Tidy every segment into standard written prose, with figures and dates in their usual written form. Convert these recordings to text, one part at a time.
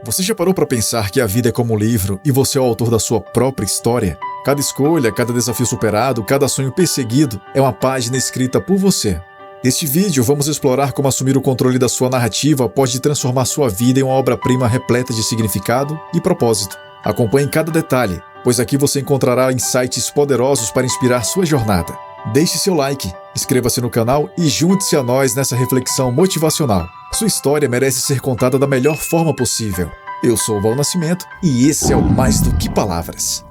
Você já parou para pensar que a vida é como um livro e você é o autor da sua própria história? Cada escolha, cada desafio superado, cada sonho perseguido é uma página escrita por você. Neste vídeo, vamos explorar como assumir o controle da sua narrativa pode transformar sua vida em uma obra-prima repleta de significado e propósito. Acompanhe cada detalhe, pois aqui você encontrará insights poderosos para inspirar sua jornada. Deixe seu like, inscreva-se no canal e junte-se a nós nessa reflexão motivacional. Sua história merece ser contada da melhor forma possível. Eu sou o Val Nascimento e esse é o Mais do que Palavras.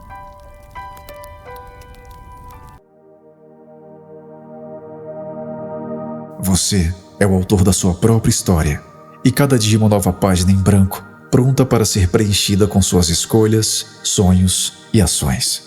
Você é o autor da sua própria história e cada dia uma nova página em branco, pronta para ser preenchida com suas escolhas, sonhos e ações.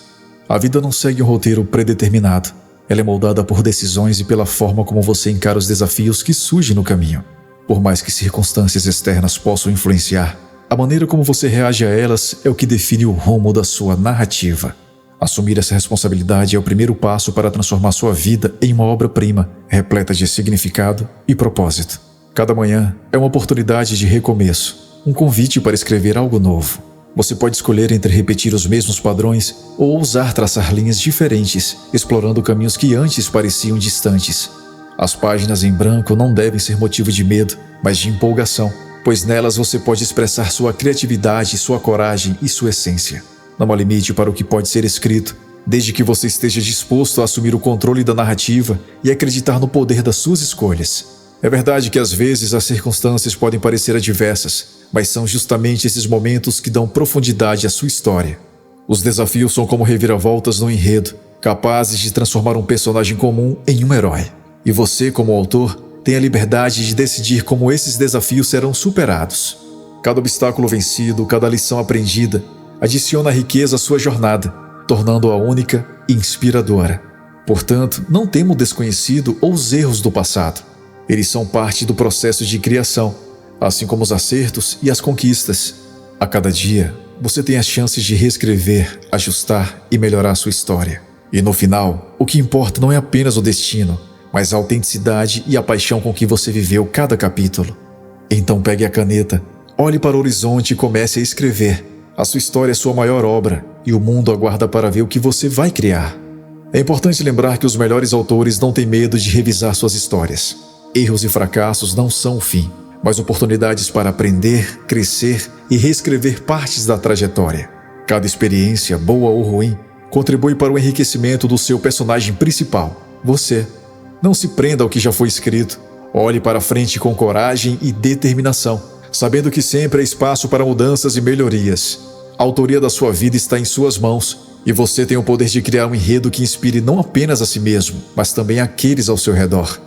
A vida não segue um roteiro predeterminado. Ela é moldada por decisões e pela forma como você encara os desafios que surgem no caminho. Por mais que circunstâncias externas possam influenciar, a maneira como você reage a elas é o que define o rumo da sua narrativa. Assumir essa responsabilidade é o primeiro passo para transformar sua vida em uma obra-prima, repleta de significado e propósito. Cada manhã é uma oportunidade de recomeço, um convite para escrever algo novo. Você pode escolher entre repetir os mesmos padrões ou ousar traçar linhas diferentes, explorando caminhos que antes pareciam distantes. As páginas em branco não devem ser motivo de medo, mas de empolgação, pois nelas você pode expressar sua criatividade, sua coragem e sua essência. Não há limite para o que pode ser escrito, desde que você esteja disposto a assumir o controle da narrativa e acreditar no poder das suas escolhas. É verdade que às vezes as circunstâncias podem parecer adversas, mas são justamente esses momentos que dão profundidade à sua história. Os desafios são como reviravoltas no enredo, capazes de transformar um personagem comum em um herói. E você, como autor, tem a liberdade de decidir como esses desafios serão superados. Cada obstáculo vencido, cada lição aprendida, adiciona riqueza à sua jornada, tornando-a única e inspiradora. Portanto, não tema o desconhecido ou os erros do passado. Eles são parte do processo de criação, assim como os acertos e as conquistas. A cada dia, você tem as chances de reescrever, ajustar e melhorar sua história. E no final, o que importa não é apenas o destino, mas a autenticidade e a paixão com que você viveu cada capítulo. Então pegue a caneta, olhe para o horizonte e comece a escrever. A sua história é sua maior obra e o mundo aguarda para ver o que você vai criar. É importante lembrar que os melhores autores não têm medo de revisar suas histórias. Erros e fracassos não são o fim, mas oportunidades para aprender, crescer e reescrever partes da trajetória. Cada experiência, boa ou ruim, contribui para o enriquecimento do seu personagem principal, você. Não se prenda ao que já foi escrito. Olhe para frente com coragem e determinação, sabendo que sempre há espaço para mudanças e melhorias. A autoria da sua vida está em suas mãos, e você tem o poder de criar um enredo que inspire não apenas a si mesmo, mas também aqueles ao seu redor.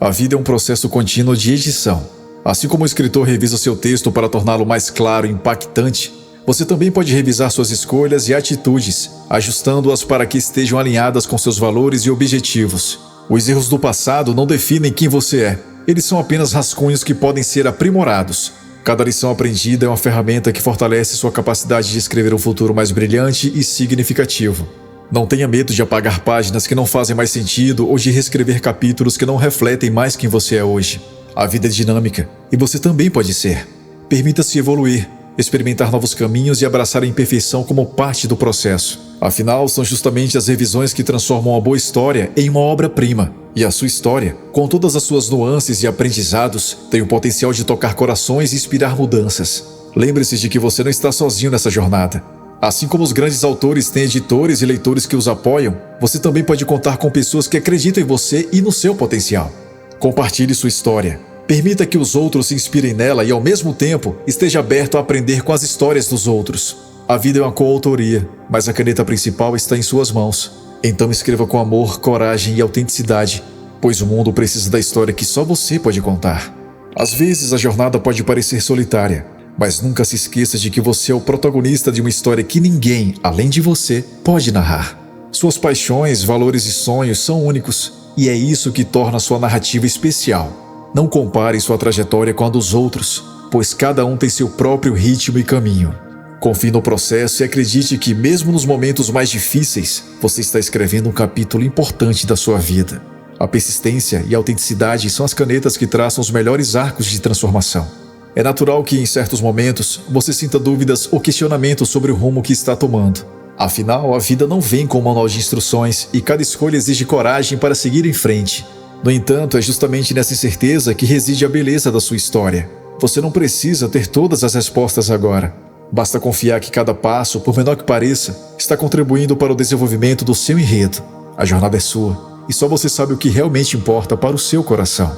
A vida é um processo contínuo de edição. Assim como o escritor revisa seu texto para torná-lo mais claro e impactante, você também pode revisar suas escolhas e atitudes, ajustando-as para que estejam alinhadas com seus valores e objetivos. Os erros do passado não definem quem você é. Eles são apenas rascunhos que podem ser aprimorados. Cada lição aprendida é uma ferramenta que fortalece sua capacidade de escrever um futuro mais brilhante e significativo. Não tenha medo de apagar páginas que não fazem mais sentido ou de reescrever capítulos que não refletem mais quem você é hoje. A vida é dinâmica e você também pode ser. Permita-se evoluir, experimentar novos caminhos e abraçar a imperfeição como parte do processo. Afinal, são justamente as revisões que transformam uma boa história em uma obra-prima. E a sua história, com todas as suas nuances e aprendizados, tem o potencial de tocar corações e inspirar mudanças. Lembre-se de que você não está sozinho nessa jornada. Assim como os grandes autores têm editores e leitores que os apoiam, você também pode contar com pessoas que acreditam em você e no seu potencial. Compartilhe sua história. Permita que os outros se inspirem nela e, ao mesmo tempo, esteja aberto a aprender com as histórias dos outros. A vida é uma coautoria, mas a caneta principal está em suas mãos. Então escreva com amor, coragem e autenticidade, pois o mundo precisa da história que só você pode contar. Às vezes a jornada pode parecer solitária, mas nunca se esqueça de que você é o protagonista de uma história que ninguém, além de você, pode narrar. Suas paixões, valores e sonhos são únicos, e é isso que torna sua narrativa especial. Não compare sua trajetória com a dos outros, pois cada um tem seu próprio ritmo e caminho. Confie no processo e acredite que, mesmo nos momentos mais difíceis, você está escrevendo um capítulo importante da sua vida. A persistência e a autenticidade são as canetas que traçam os melhores arcos de transformação. É natural que, em certos momentos, você sinta dúvidas ou questionamentos sobre o rumo que está tomando. Afinal, a vida não vem com um manual de instruções e cada escolha exige coragem para seguir em frente. No entanto, é justamente nessa incerteza que reside a beleza da sua história. Você não precisa ter todas as respostas agora. Basta confiar que cada passo, por menor que pareça, está contribuindo para o desenvolvimento do seu enredo. A jornada é sua, e só você sabe o que realmente importa para o seu coração.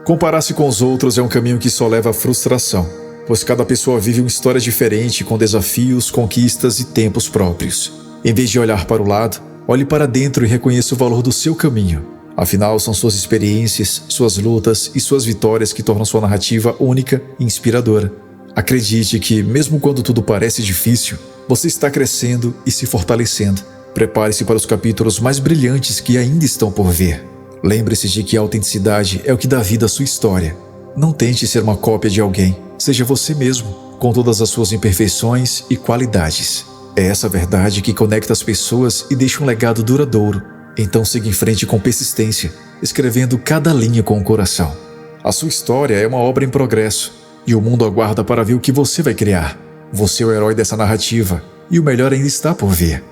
Comparar-se com os outros é um caminho que só leva à frustração, pois cada pessoa vive uma história diferente, com desafios, conquistas e tempos próprios. Em vez de olhar para o lado, olhe para dentro e reconheça o valor do seu caminho. Afinal, são suas experiências, suas lutas e suas vitórias que tornam sua narrativa única e inspiradora. Acredite que, mesmo quando tudo parece difícil, você está crescendo e se fortalecendo. Prepare-se para os capítulos mais brilhantes que ainda estão por vir. Lembre-se de que a autenticidade é o que dá vida à sua história. Não tente ser uma cópia de alguém. Seja você mesmo, com todas as suas imperfeições e qualidades. É essa verdade que conecta as pessoas e deixa um legado duradouro. Então siga em frente com persistência, escrevendo cada linha com o coração. A sua história é uma obra em progresso, e o mundo aguarda para ver o que você vai criar. Você é o herói dessa narrativa, e o melhor ainda está por vir.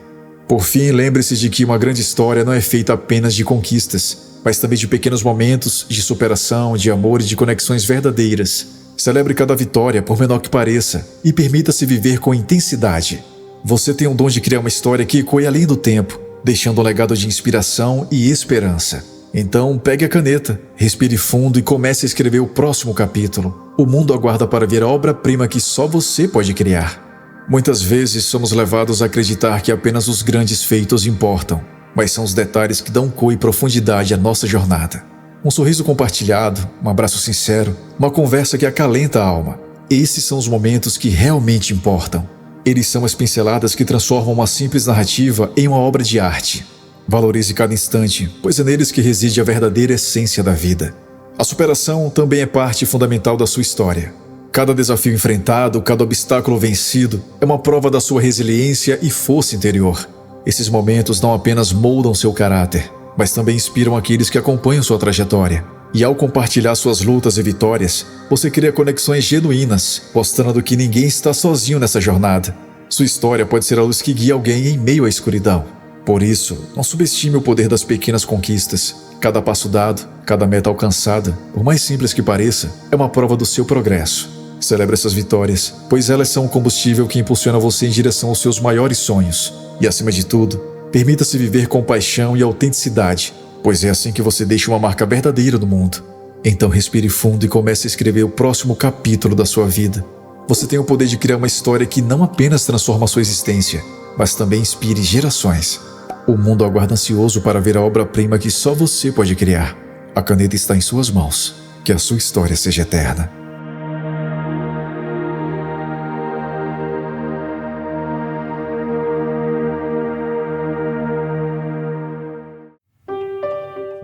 Por fim, lembre-se de que uma grande história não é feita apenas de conquistas, mas também de pequenos momentos de superação, de amor e de conexões verdadeiras. Celebre cada vitória, por menor que pareça, e permita-se viver com intensidade. Você tem o dom de criar uma história que ecoe além do tempo, deixando um legado de inspiração e esperança. Então, pegue a caneta, respire fundo e comece a escrever o próximo capítulo. O mundo aguarda para ver a obra-prima que só você pode criar. Muitas vezes somos levados a acreditar que apenas os grandes feitos importam, mas são os detalhes que dão cor e profundidade à nossa jornada. Um sorriso compartilhado, um abraço sincero, uma conversa que acalenta a alma. Esses são os momentos que realmente importam. Eles são as pinceladas que transformam uma simples narrativa em uma obra de arte. Valorize cada instante, pois é neles que reside a verdadeira essência da vida. A superação também é parte fundamental da sua história. Cada desafio enfrentado, cada obstáculo vencido, é uma prova da sua resiliência e força interior. Esses momentos não apenas moldam seu caráter, mas também inspiram aqueles que acompanham sua trajetória. E ao compartilhar suas lutas e vitórias, você cria conexões genuínas, mostrando que ninguém está sozinho nessa jornada. Sua história pode ser a luz que guia alguém em meio à escuridão. Por isso, não subestime o poder das pequenas conquistas. Cada passo dado, cada meta alcançada, por mais simples que pareça, é uma prova do seu progresso. Celebre essas vitórias, pois elas são o combustível que impulsiona você em direção aos seus maiores sonhos. E, acima de tudo, permita-se viver com paixão e autenticidade, pois é assim que você deixa uma marca verdadeira no mundo. Então respire fundo e comece a escrever o próximo capítulo da sua vida. Você tem o poder de criar uma história que não apenas transforma a sua existência, mas também inspire gerações. O mundo aguarda ansioso para ver a obra-prima que só você pode criar. A caneta está em suas mãos. Que a sua história seja eterna.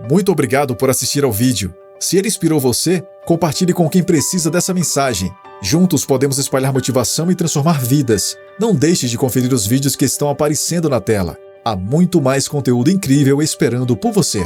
Muito obrigado por assistir ao vídeo. Se ele inspirou você, compartilhe com quem precisa dessa mensagem. Juntos podemos espalhar motivação e transformar vidas. Não deixe de conferir os vídeos que estão aparecendo na tela. Há muito mais conteúdo incrível esperando por você.